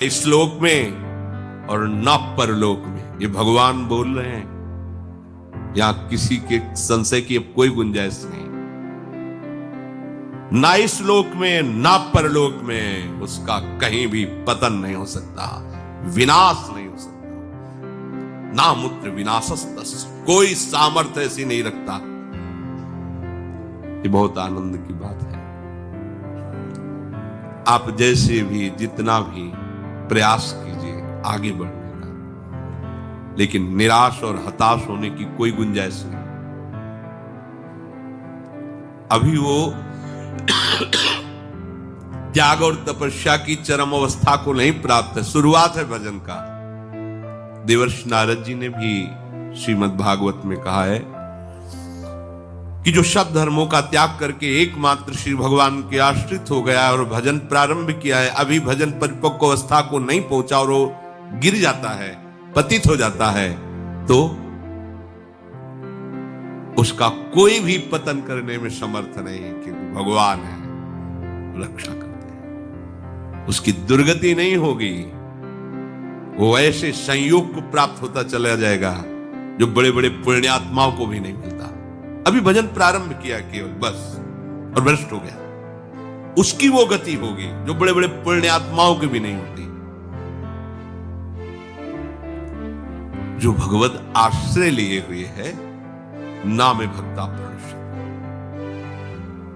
इस श्लोक में और न परलोक में, ये भगवान बोल रहे हैं। यहां किसी के संशय की अब कोई गुंजाइश नहीं। ना इस लोक में ना परलोक में उसका कहीं भी पतन नहीं हो सकता, विनाश नहीं हो सकता। ना मुत्र विनाशस्तस्य, कोई सामर्थ्य ऐसी नहीं रखता। ये बहुत आनंद की बात है। आप जैसे भी जितना भी प्रयास कीजिए आगे बढ़ने का, लेकिन निराश और हताश होने की कोई गुंजाइश नहीं। अभी वो त्याग और तपस्या की चरम अवस्था को नहीं प्राप्त है, शुरुआत है भजन का। देवर्षि नारद जी ने भी श्रीमद् भागवत में कहा है कि जो सब धर्मों का त्याग करके एकमात्र श्री भगवान के आश्रित हो गया और भजन प्रारंभ किया है, अभी भजन परिपक्व अवस्था को नहीं पहुंचा और वो गिर जाता है, पतित हो जाता है, तो उसका कोई भी पतन करने में समर्थ नहीं है, क्योंकि भगवान है, रक्षा करते हैं। उसकी दुर्गति नहीं होगी, वो ऐसे संयोग को प्राप्त होता चला जाएगा जो बड़े बड़े पुण्यात्माओं को भी नहीं मिलता। अभी भजन प्रारंभ किया केवल बस और भ्रष्ट हो गया, उसकी वो गति होगी जो बड़े बड़े पुण्यात्माओं की भी नहीं होती। जो भगवत आश्रय लिए हुए है, नाम भक्ता प्रणश्य,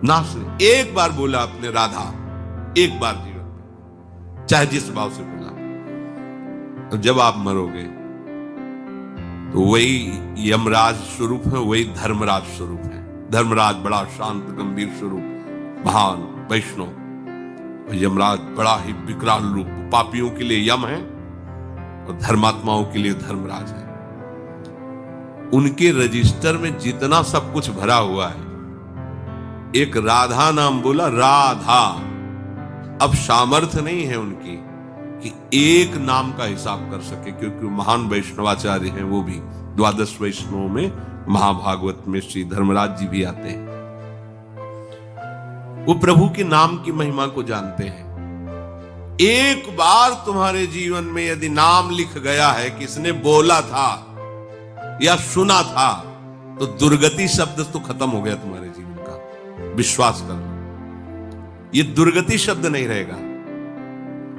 नाश ने एक बार बोला अपने राधा, एक बार जीवन में, चाहे जिस भाव से बोला, तो जब आप मरोगे तो वही यमराज स्वरूप है, वही धर्मराज स्वरूप है। धर्मराज बड़ा शांत गंभीर स्वरूप, महान वैष्णव, और यमराज बड़ा ही विकराल रूप, पापियों के लिए यम है और धर्मात्माओं के लिए धर्मराज है। उनके रजिस्टर में जितना सब कुछ भरा हुआ है, एक राधा नाम बोला, राधा, अब सामर्थ्य नहीं है उनकी कि एक नाम का हिसाब कर सके, क्योंकि महान वैष्णवाचार्य हैं, वो भी 12 वैष्णवों में महाभागवत में श्री धर्मराज जी भी आते हैं। वो प्रभु के नाम की महिमा को जानते हैं। एक बार तुम्हारे जीवन में यदि नाम लिख गया है, किसने बोला था या सुना था, तो दुर्गति शब्द तो खत्म हो गया तुम्हारे जीवन का। विश्वास करना, ये दुर्गति शब्द नहीं रहेगा।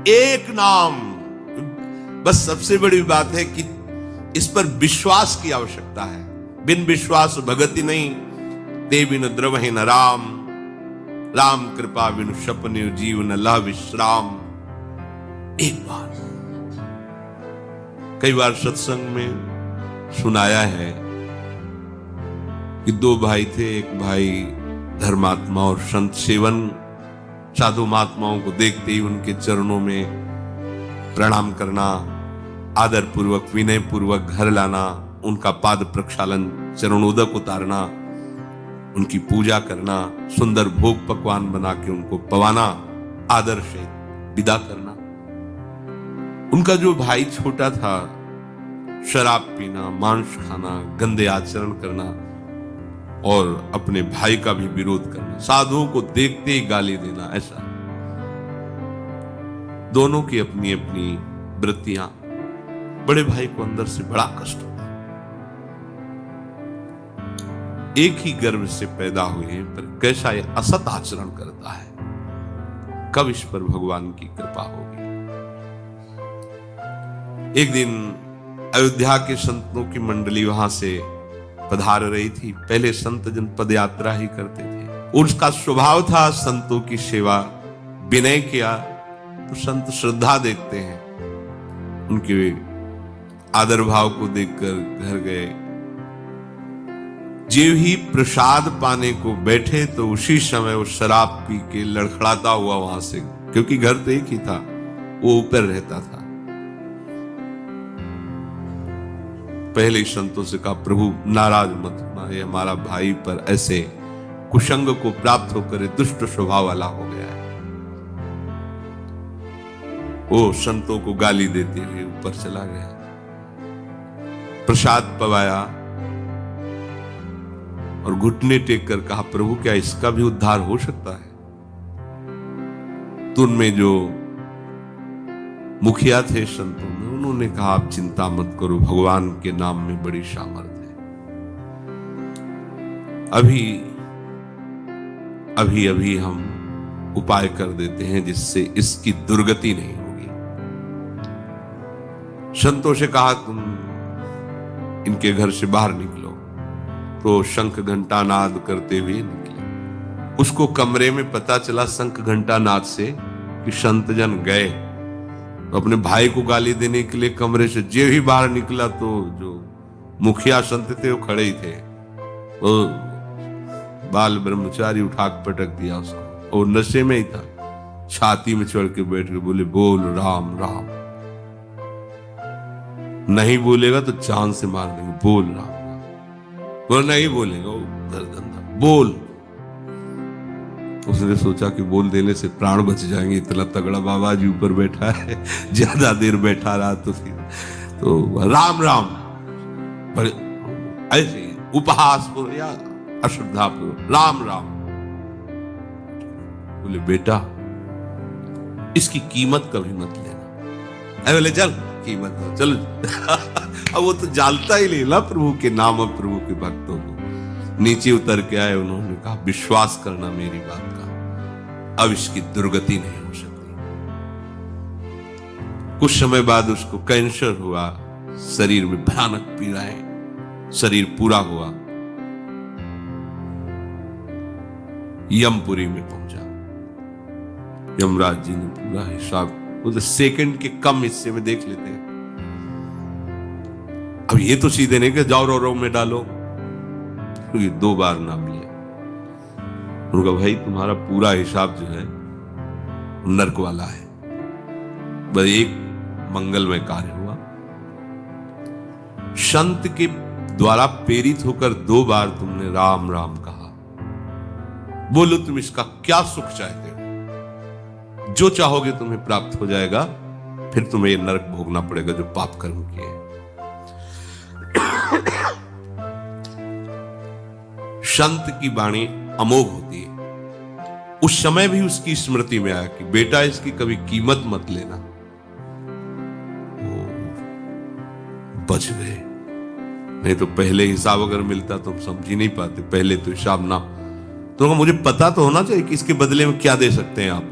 एक नाम, बस सबसे बड़ी बात है कि इस पर विश्वास की आवश्यकता है। बिन विश्वास भगति नहीं, ते बिन द्रवहि न राम, राम कृपा बिनु सपने जीवन लह विश्राम। एक बार, कई बार सत्संग में सुनाया है कि 2 भाई थे। एक भाई धर्मात्मा और संत सेवन, साधु महात्माओं को देखते ही उनके चरणों में प्रणाम करना, आदर पूर्वक विनय पूर्वक घर लाना, उनका पाद प्रक्षालन, चरणोदक उतारना, उनकी पूजा करना, सुंदर भोग पकवान बना के उनको पवाना, आदर से विदा करना। उनका जो भाई छोटा था, शराब पीना, मांस खाना, गंदे आचरण करना और अपने भाई का भी विरोध करना, साधुओं को देखते ही गाली देना, ऐसा। दोनों की अपनी अपनी वृत्तियां। बड़े भाई को अंदर से बड़ा कष्ट होता। एक ही गर्भ से पैदा हुए पर कैसा ये असत आचरण करता है, कब इस पर भगवान की कृपा होगी। एक दिन अयोध्या के संतों की मंडली वहां से पधार रही थी। पहले संत जन पद यात्रा ही करते थे, उसका स्वभाव था संतों की सेवा। विनय किया तो संत श्रद्धा देखते हैं, उनके आदर भाव को देखकर घर गए। जो ही प्रसाद पाने को बैठे तो उसी समय वो शराब पी के लड़खड़ाता हुआ वहां से, क्योंकि घर तो एक ही था, वो ऊपर रहता था। पहले ही संतों से कहा, प्रभु नाराज मत होना, ये हमारा भाई पर ऐसे कुसंग को प्राप्त होकर दुष्ट स्वभाव वाला हो गया है। वो संतों को गाली देते हुए ऊपर चला गया, प्रसाद पवाया और घुटने टेक कर कहा, प्रभु क्या इसका भी उद्धार हो सकता है? तो उनमें जो मुखिया थे संतों में, उन्होंने कहा आप चिंता मत करो, भगवान के नाम में बड़ी सामर्थ्य है। अभी हम उपाय कर देते हैं जिससे इसकी दुर्गति नहीं होगी। संतों से कहा तुम इनके घर से बाहर निकलो, तो शंख घंटा नाद करते हुए निकले। उसको कमरे में पता चला शंख घंटा नाद से कि संतजन गए, तो अपने भाई को गाली देने के लिए कमरे से जे ही बाहर निकला तो जो मुखिया संत थे वो खड़े ही थे, वो बाल ब्रह्मचारी उठा पटक दिया उसको, और नशे में ही था, छाती में चढ़ के बैठ के बोले बोल राम राम, नहीं बोलेगा तो जान से मार देंगे, बोल राम राम। वो नहीं बोलेगा, वो गर्दन था, बोल। उसने सोचा कि बोल देने से प्राण बच जाएंगे, इतना तगड़ा बाबा जी ऊपर बैठा है, ज्यादा देर बैठा रहा तो फिर तो राम राम, पर ऐसे उपहास या अश्रद्धा राम राम। बोले बेटा इसकी कीमत कभी मत लेना। बोले चल कीमत दो, चलो। अब वो तो जानता ही नहीं ना प्रभु के नाम और प्रभु के भक्तों को। नीचे उतर के आए, उन्होंने कहा विश्वास करना मेरी बात का, अब इसकी दुर्गति नहीं हो सकती। कुछ समय बाद उसको कैंसर हुआ, शरीर में भयानक पीड़ाएं, शरीर पूरा हुआ, यमपुरी में पहुंचा। यमराज जी ने पूरा हिसाब उस सेकंड के कम हिस्से में देख लेते हैं। अब ये तो सीधे नहीं कि जाओ रो में डालो, क्योंकि 2 बार नाम लिया। उनका भाई तुम्हारा पूरा हिसाब जो है नरक वाला है, बस एक मंगलमय कार्य हुआ। संत के द्वारा प्रेरित होकर 2 बार तुमने राम राम कहा, बोलो तुम इसका क्या सुख चाहते हो, जो चाहोगे तुम्हें प्राप्त हो जाएगा, फिर तुम्हें ये नरक भोगना पड़ेगा जो पाप कर्म किए। संत की वाणी अमोघ होती है। उस समय भी उसकी स्मृति में आया कि बेटा इसकी कभी कीमत मत लेना। बच गए, नहीं तो पहले हिसाब अगर मिलता तो हम समझ ही नहीं पाते। पहले तो हिसाब ना, तो मुझे पता तो होना चाहिए कि इसके बदले में क्या दे सकते हैं आप,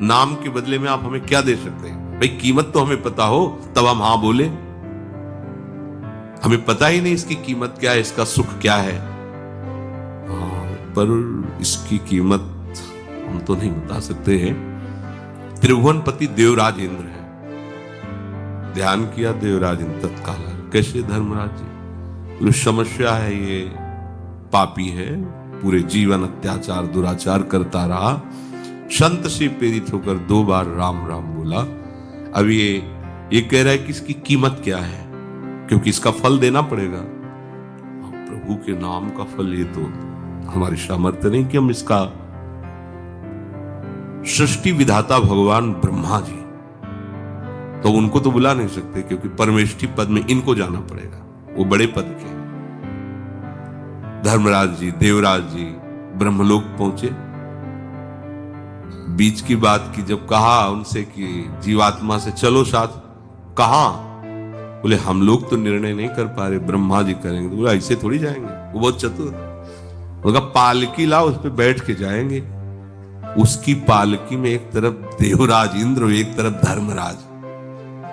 नाम के बदले में आप हमें क्या दे सकते हैं। भाई कीमत तो हमें पता हो तब हम हाँ बोले। हमें पता ही नहीं इसकी कीमत क्या है, इसका सुख क्या है। पर इसकी कीमत हम तो नहीं बता सकते हैं। त्रिभुवनपति देवराज इंद्र है। ध्यान किया देवराज इंद्र तत्काल, कैसे धर्मराज जी, जो समस्या है ये पापी है, पूरे जीवन अत्याचार दुराचार करता रहा, संत से प्रेरित होकर 2 बार राम राम बोला। अब ये कह रहा है कि इसकी कीमत क्या है, क्योंकि इसका फल देना पड़ेगा। प्रभु के नाम का फल, ये तो हमारी सामर्थ्य नहीं कि हम इसका। सृष्टि विधाता भगवान ब्रह्मा जी, तो उनको तो बुला नहीं सकते क्योंकि परमेष्ठी पद में इनको जाना पड़ेगा, वो बड़े पद के। धर्मराज जी देवराज जी ब्रह्मलोक पहुंचे। बीच की बात की जब कहा उनसे कि जीवात्मा से चलो साथ, कहा? बोले हम लोग तो निर्णय नहीं कर पा रहे, ब्रह्मा जी करेंगे। तो बोला ऐसे थोड़ी जाएंगे, वो बहुत चतुर। बोला पालकी लाओ, उस पर बैठ के जाएंगे। उसकी पालकी में एक तरफ देवराज इंद्र, एक तरफ धर्मराज।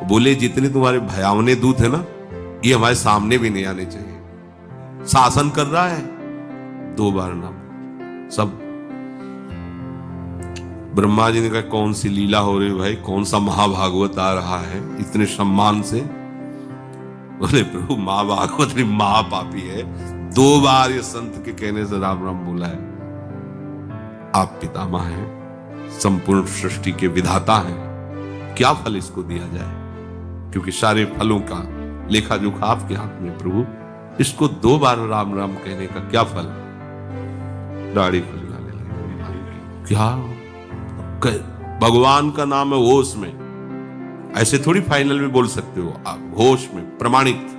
बोले जितने तुम्हारे भयावने दूत है ना, ये हमारे सामने भी नहीं आने चाहिए। शासन कर रहा है, 2 बार नाम सब। ब्रह्मा जी ने कहा कौन सी लीला हो रही है भाई, कौन सा महाभागवत आ रहा है इतने सम्मान से? बोले प्रभु महाभागवत नहीं, महापापी है। 2 बार ये संत के कहने से राम राम बोला है। आप पितामह हैं, संपूर्ण सृष्टि के विधाता हैं, क्या फल इसको दिया जाए? क्योंकि सारे फलों का लेखा जोखा आपके हाथ में प्रभु। इसको 2 बार राम राम कहने का क्या फल? दाढ़ी खुजलाने लगे। क्या भगवान का नाम है होश में, ऐसे थोड़ी फाइनल में बोल सकते हो आप, होश में प्रमाणित।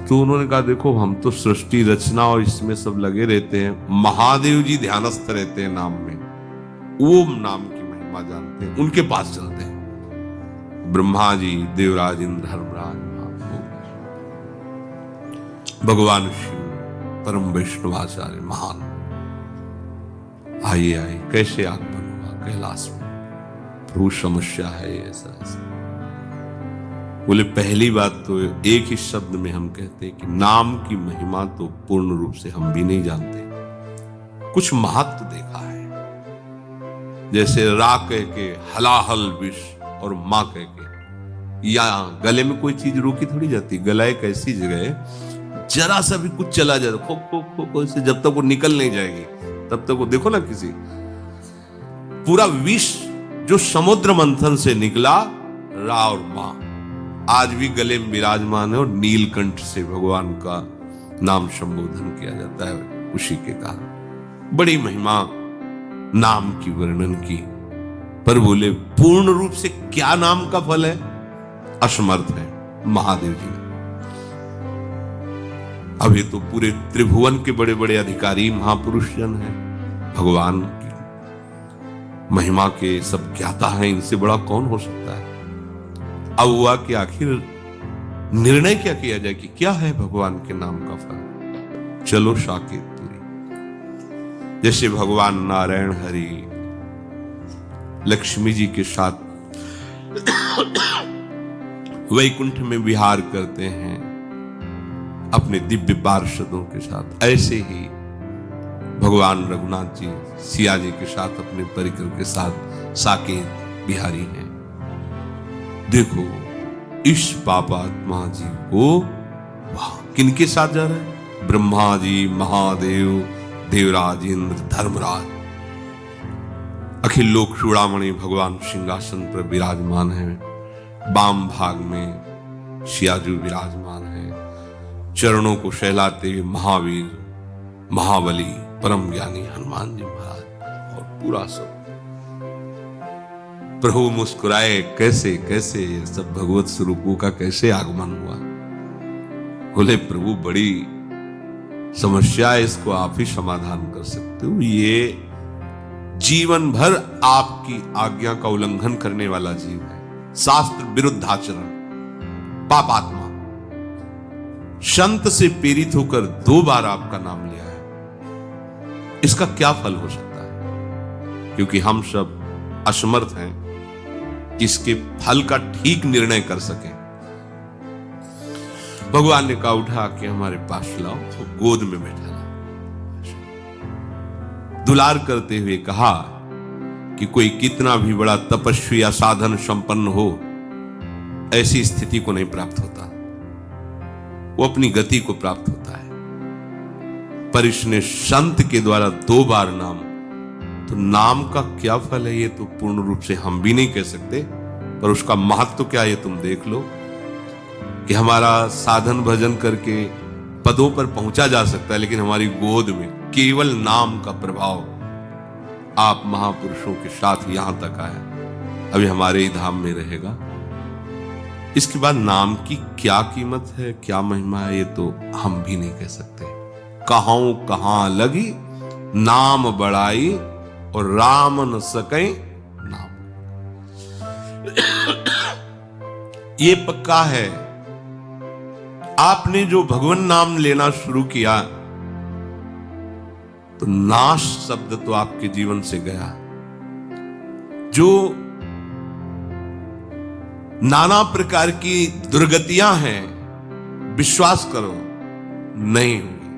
तो उन्होंने कहा देखो हम तो सृष्टि रचना और इसमें सब लगे रहते हैं, महादेव जी ध्यानस्थ रहते हैं नाम में, ओम नाम की महिमा जानते हैं, उनके पास चलते हैं। ब्रह्मा जी, देवराज इंद्र, धर्मराज, भगवान शिव, परम वैष्णवाचार्य महान आइए कैसे आगमन हुआ कैलाश में। प्रभु समस्या है ऐसा ऐसा। बोले पहली बात तो एक ही शब्द में हम कहते हैं कि नाम की महिमा तो पूर्ण रूप से हम भी नहीं जानते, कुछ महत्व देखा है। जैसे रा कह के हलाहल विष और मां कह के, या गले में कोई चीज रोकी थोड़ी जाती। गला एक ऐसी जगह है जरा सा भी कुछ चला जाए खो खो खो खो से, जब तक वो निकल नहीं जाएगी तब तक वो, देखो ना किसी पूरा विष जो समुद्र मंथन से निकला, रा और मां आज भी गले में विराजमान है और नीलकंठ से भगवान का नाम संबोधन किया जाता है उसी के कारण। बड़ी महिमा नाम की वर्णन की, पर बोले पूर्ण रूप से क्या नाम का फल है? असमर्थ है महादेव जी। अभी तो पूरे त्रिभुवन के बड़े बड़े अधिकारी महापुरुष जन हैं, भगवान की महिमा के सब ज्ञाता हैं, इनसे बड़ा कौन हो सकता है। अब हुआ कि आखिर निर्णय क्या किया जाए कि क्या है भगवान के नाम का फल। चलो साकेतपुरी, जैसे भगवान नारायण हरि लक्ष्मी जी के साथ वैकुंठ में विहार करते हैं अपने दिव्य पार्षदों के साथ, ऐसे ही भगवान रघुनाथ जी सिया जी के साथ अपने परिकर के साथ साकेत बिहारी हैं। देखो इस पापात्मा जी को किनके साथ जा रहा है? ब्रह्मा जी, महादेव, देवराज इंद्र, धर्मराज, अखिल लोक चूड़ामणि भगवान सिंहासन पर विराजमान है। वाम भाग में सियाजू विराजमान है। चरणों को सहलाते हुए महावीर, महाबली, परम ज्ञानी हनुमान जी महाराज और पूरा सब। प्रभु मुस्कुराए, कैसे कैसे सब भगवत स्वरूपों का कैसे आगमन हुआ। बोले प्रभु बड़ी समस्या है, इसको आप ही समाधान कर सकते हो। ये जीवन भर आपकी आज्ञा का उल्लंघन करने वाला जीव है, शास्त्र विरुद्ध आचरण, पापात्मा, संत से प्रेरित होकर 2 बार आपका नाम लिया है। इसका क्या फल हो सकता है? क्योंकि हम सब असमर्थ हैं कि इसके फल का ठीक निर्णय कर सकें। भगवान ने कहा उठा के हमारे पास लाओ, तो गोद में बैठा ला। दुलार करते हुए कहा कि कोई कितना भी बड़ा तपस्वी या साधन संपन्न हो, ऐसी स्थिति को नहीं प्राप्त होता, वो अपनी गति को प्राप्त होता है। पर इसने संत के द्वारा 2 बार नाम, तो नाम का क्या फल है ये तो पूर्ण रूप से हम भी नहीं कह सकते, पर उसका महत्व क्या है तुम देख लो कि हमारा साधन भजन करके पदों पर पहुंचा जा सकता है, लेकिन हमारी गोद में केवल नाम का प्रभाव आप महापुरुषों के साथ यहां तक आया, अभी हमारे ही धाम में रहेगा। इसके बाद नाम की क्या कीमत है, क्या महिमा है, ये तो हम भी नहीं कह सकते। कहां कहां लगी नाम बढ़ाई और राम न सके नाम। ये पक्का है, आपने जो भगवान नाम लेना शुरू किया तो नाश शब्द तो आपके जीवन से गया। जो नाना प्रकार की दुर्गतियां हैं, विश्वास करो नहीं होगी,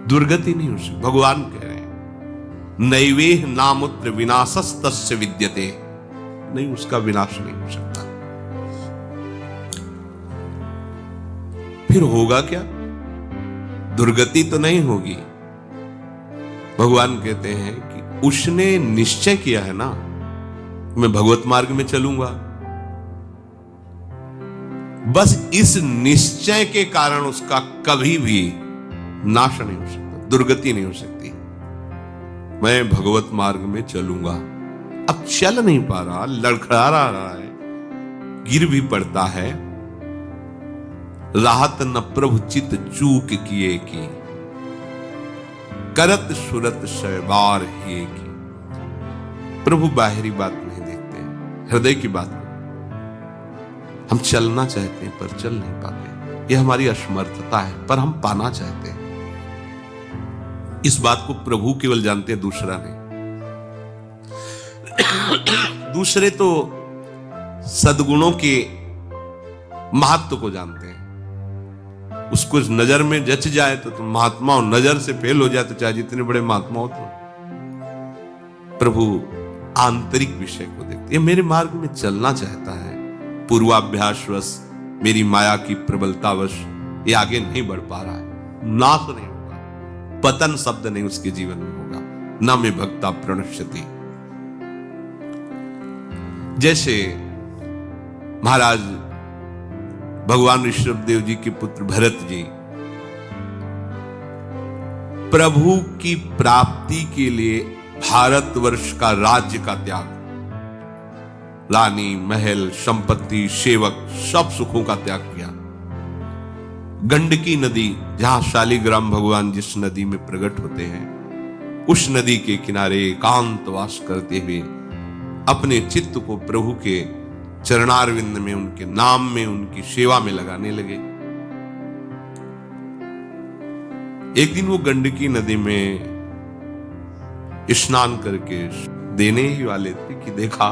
दुर्गति नहीं हो सकती। भगवान कह रहे हैं नैवेह नामुत्र विनाशस्तस्य विद्यते, नहीं उसका विनाश नहीं हो सकता। फिर होगा क्या? दुर्गति तो नहीं होगी। भगवान कहते हैं कि उसने निश्चय किया है ना, मैं भगवत मार्ग में चलूंगा, बस इस निश्चय के कारण उसका कभी भी नाश नहीं हो सकता, दुर्गति नहीं हो सकती। मैं भगवत मार्ग में चलूंगा। अब चल नहीं पा रहा, लड़खड़ा रहा है, गिर भी पड़ता है। राहत न प्रभु चित चूक किए की, करत सुरत शैबार ही की। प्रभु बाहरी बात नहीं देखते, हृदय की बात। हम चलना चाहते हैं पर चल नहीं पाते। यह हमारी असमर्थता है, पर हम पाना चाहते हैं। इस बात को प्रभु केवल जानते हैं, दूसरा नहीं। दूसरे तो सद्गुणों के महत्व को जानते हैं। उसको नजर में जच जाए तो तुम महात्मा हो, नजर से फेल हो जाए तो चाहे जितने बड़े महात्मा हो तुम। प्रभु आंतरिक विषय को देखते। ये मेरे मार्ग में चलना चाहता है, पूर्वाभ्यासवश, मेरी माया की प्रबलतावश ये आगे नहीं बढ़ पा रहा है। नाश नहीं होगा, पतन शब्द नहीं उसके जीवन में होगा। न में भक्ता प्रणश्यति। जैसे महाराज भगवान ऋषभदेव जी के पुत्र भरत जी प्रभु की प्राप्ति के लिए भारतवर्ष का राज्य का त्याग, रानी, महल, संपत्ति, सेवक, सब सुखों का त्याग किया। गंडकी नदी, जहां शालिग्राम भगवान जिस नदी में प्रकट होते हैं, उस नदी के किनारे एकांतवास करते हुए अपने चित्त को प्रभु के चरणारविंद में, उनके नाम में, उनकी सेवा में लगाने लगे। एक दिन वो गंडकी नदी में स्नान करके देने ही वाले थे कि देखा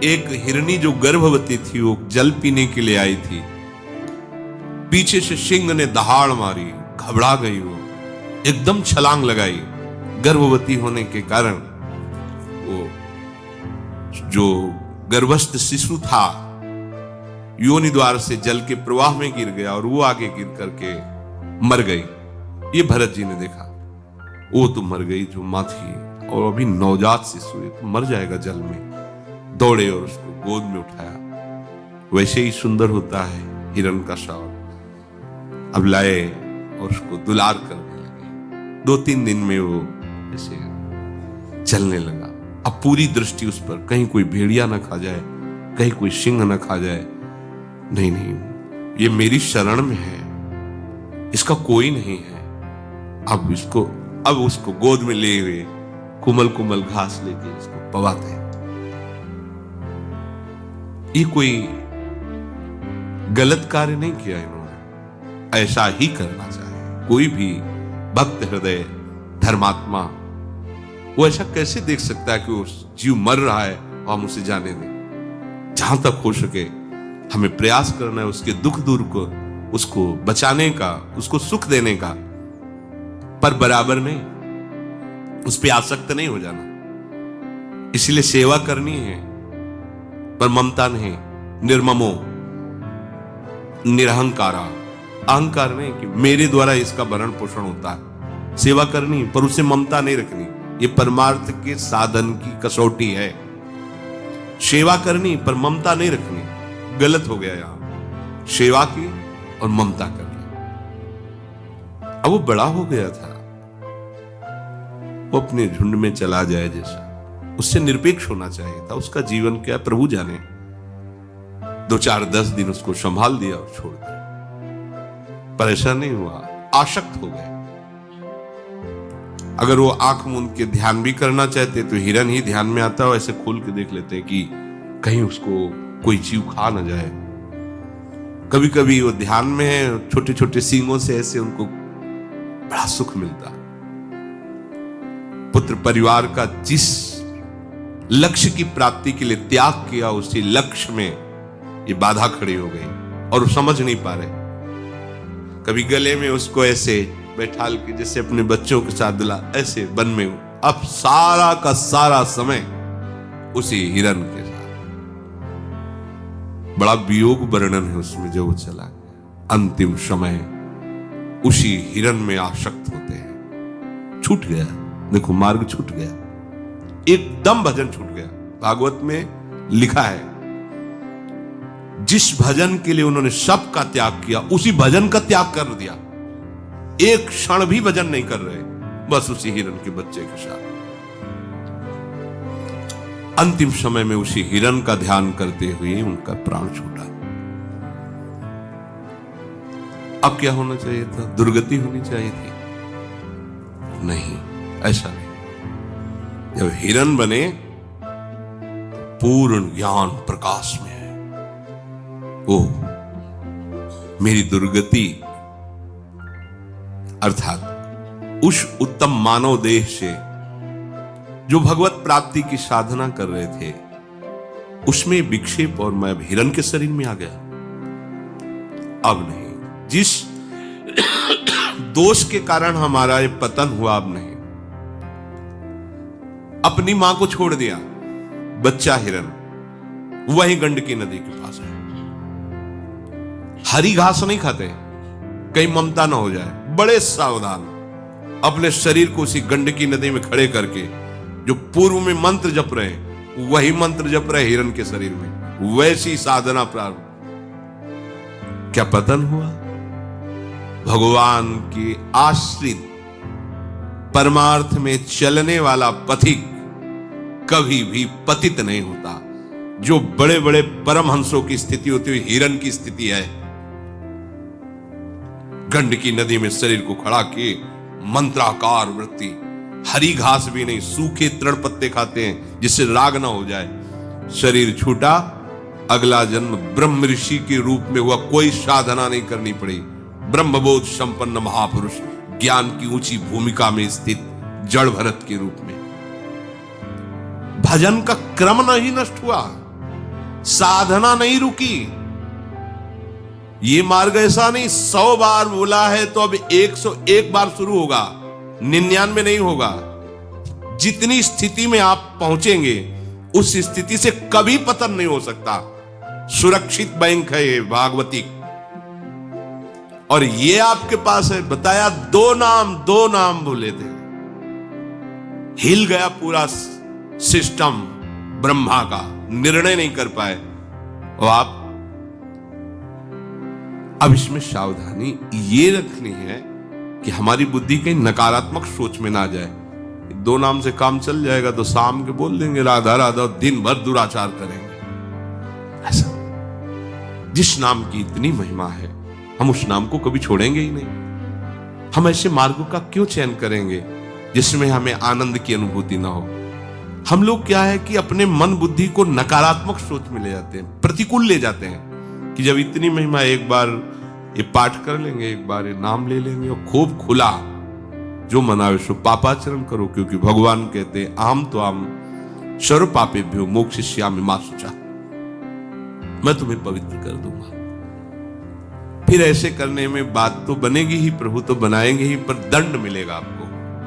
एक हिरनी जो गर्भवती थी, वो जल पीने के लिए आई थी। पीछे से सिंह ने दहाड़ मारी, घबरा गई, वो एकदम छलांग लगाई। गर्भवती होने के कारण वो जो गर्भस्थ शिशु था योनि द्वार से जल के प्रवाह में गिर गया और वो आगे गिर करके मर गई। ये भरत जी ने देखा, वो तो मर गई जो मां थी, और अभी नवजात शिशु तो मर जाएगा जल में। दौड़े और उसको गोद में उठाया। वैसे ही सुंदर होता है हिरण का शव। अब लाए और उसको दुलार करने लगे। 2-3 दिन में वो ऐसे चलने लगा। अब पूरी दृष्टि उस पर, कहीं कोई भेड़िया ना खा जाए, कहीं कोई सिंह ना खा जाए। नहीं नहीं, ये मेरी शरण में है, इसका कोई नहीं है। अब उसको गोद में ले हुए कुमल कुमल घास लेके इसको पवाते। ये कोई गलत कार्य नहीं किया इन्होंने, ऐसा ही करना चाहिए। कोई भी भक्त हृदय धर्मात्मा वो ऐसा कैसे देख सकता है कि वो जीव मर रहा है और हम उसे जाने दें। जहां तक हो सके हमें प्रयास करना है उसके दुख दूर को, उसको बचाने का, उसको सुख देने का, पर बराबर नहीं, उस पर आसक्त नहीं हो जाना। इसलिए सेवा करनी है पर ममता नहीं, निर्ममो, निरहंकारा, अहंकार नहीं कि मेरे द्वारा इसका भरण पोषण होता है। सेवा करनी पर उससे ममता नहीं रखनी। ये परमार्थ के साधन की कसौटी है। सेवा करनी पर ममता नहीं रखनी, गलत हो गया यहां। सेवा की और ममता कर ली। अब वो बड़ा हो गया था, वो अपने झुंड में चला जाए जैसा, उससे निरपेक्ष होना चाहिए था। उसका जीवन क्या प्रभु जाने। 2-4-10 दिन उसको संभाल दिया और छोड़ दिया, पर ऐसा नहीं हुआ, आसक्त हो गए। अगर वो आंख मूंद के ध्यान भी करना चाहते तो हिरन ही ध्यान में आता है, ऐसे खोल के देख लेते हैं कि कहीं उसको कोई जीव खा ना जाए। कभी कभी वो ध्यान में है, छोटे छोटे सींगों से ऐसे उनको बड़ा सुख मिलता। पुत्र परिवार का जिस लक्ष्य की प्राप्ति के लिए त्याग किया, उसी लक्ष्य में ये बाधा खड़ी हो गई और वो समझ नहीं पा रहे। कभी गले में उसको ऐसे बैठाल के जैसे अपने बच्चों के साथ दिला, ऐसे वन में अब सारा का सारा समय उसी हिरन के साथ। बड़ा वियोग वर्णन है उसमें जो वो चला गया। अंतिम समय उसी हिरन में आसक्त होते हैं। छूट गया, देखो मार्ग छूट गया, एकदम भजन छूट गया। भागवत में लिखा है जिस भजन के लिए उन्होंने सब का त्याग किया, उसी भजन का त्याग कर दिया। एक क्षण भी भजन नहीं कर रहे, बस उसी हिरन के बच्चे के साथ। अंतिम समय में उसी हिरन का ध्यान करते हुए उनका प्राण छूटा। अब क्या होना चाहिए था? दुर्गति होनी चाहिए थी? नहीं, ऐसा नहीं। जब हिरन बने पूर्ण ज्ञान प्रकाश में है, ओह, मेरी दुर्गति अर्थात उस उत्तम मानव देह से जो भगवत प्राप्ति की साधना कर रहे थे, उसमें विक्षेप और मैं अब हिरण के शरीर में आ गया। अब नहीं, जिस दोष के कारण हमारा ये पतन हुआ, अब नहीं। अपनी मां को छोड़ दिया, बच्चा हिरण वहीं गंडकी नदी के पास है। हरी घास नहीं खाते, कहीं ममता ना हो जाए, बड़े सावधान अपने शरीर को उसी गंडकी नदी में खड़े करके जो पूर्व में मंत्र जप रहे हैं, वही मंत्र जप रहे हिरण के शरीर में, वैसी साधना प्रारंभ। क्या पतन हुआ? भगवान की आश्रित परमार्थ में चलने वाला पथिक कभी भी पतित नहीं होता। जो बड़े बड़े परमहंसों की स्थिति होती हुई हिरण की स्थिति है, गंडकी नदी में शरीर को खड़ा किए, मंत्राकार वृत्ति, हरी घास भी नहीं, सूखे तृण पत्ते खाते हैं जिससे राग ना हो जाए। शरीर छूटा, अगला जन्म ब्रह्म ऋषि के रूप में हुआ, कोई साधना नहीं करनी पड़ी। ब्रह्मबोध संपन्न महापुरुष, ज्ञान की ऊंची भूमिका में स्थित जड़ भरत के रूप में। भजन का क्रम नहीं नष्ट हुआ, साधना नहीं रुकी। ये मार्ग ऐसा नहीं 100 बार बोला है तो अब 101 बार शुरू होगा, 99 नहीं होगा। जितनी स्थिति में आप पहुंचेंगे उस स्थिति से कभी पतन नहीं हो सकता। सुरक्षित बैंक है ये भागवती, और ये आपके पास है। बताया दो नाम बोले थे, हिल गया पूरा सिस्टम ब्रह्मा का, निर्णय नहीं कर पाए। और आप अब इसमें सावधानी ये रखनी है कि हमारी बुद्धि कहीं नकारात्मक सोच में ना जाए। 2 नाम से काम चल जाएगा तो शाम के बोल देंगे राधा राधा, दिन भर दुराचार करेंगे। ऐसा जिस नाम की इतनी महिमा है, हम उस नाम को कभी छोड़ेंगे ही नहीं। हम ऐसे मार्गों का क्यों चयन करेंगे जिसमें हमें आनंद की अनुभूति ना हो? हम लोग क्या है कि अपने मन बुद्धि को नकारात्मक सोच में ले जाते हैं, प्रतिकूल ले जाते हैं कि जब इतनी महिमा, एक बार ये पाठ कर लेंगे, एक बार ये नाम ले लेंगे और खूब खुला जो मनावे सो पापाचरण करो, क्योंकि भगवान कहते हैं आम तो आम सर्व पापेभ्यो मोक्षयिष्यामि मा शुचा, मैं तुम्हें पवित्र कर दूंगा। फिर ऐसे करने में बात तो बनेगी ही, प्रभु तो बनाएंगे ही, पर दंड मिलेगा आपको।